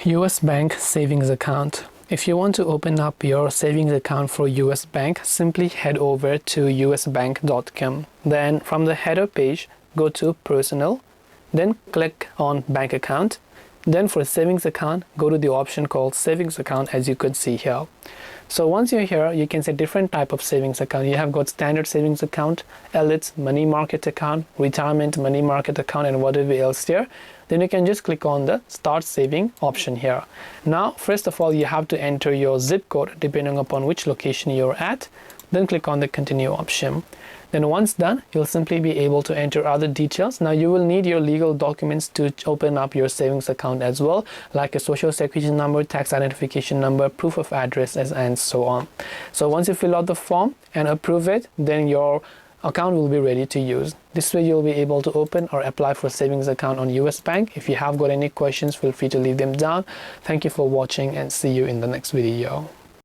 US Bank savings account. If you want to open up your savings account for US Bank, simply head over to usbank.com. Then from the header page, go to Personal, then click on Bank Account. Then for savings account, go to the option called Savings Account, as you could see here. So once you're here, you can see different type of savings account. You have got standard savings account, elite money market account, retirement money market account, and whatever else there. Then you can just click on the start saving option here. Now, first of all, you have to enter your zip code depending upon which location you're at. Then click on the continue option. Then once done, you'll simply be able to enter other details. Now you will need your legal documents to open up your savings account as well, like a social security number, tax identification number, proof of address, and so on. So once you fill out the form and approve it, then your account will be ready to use. This way you'll be able to open or apply for savings account on US Bank. If you have got any questions, feel free to leave them down. Thank you for watching and see you in the next video.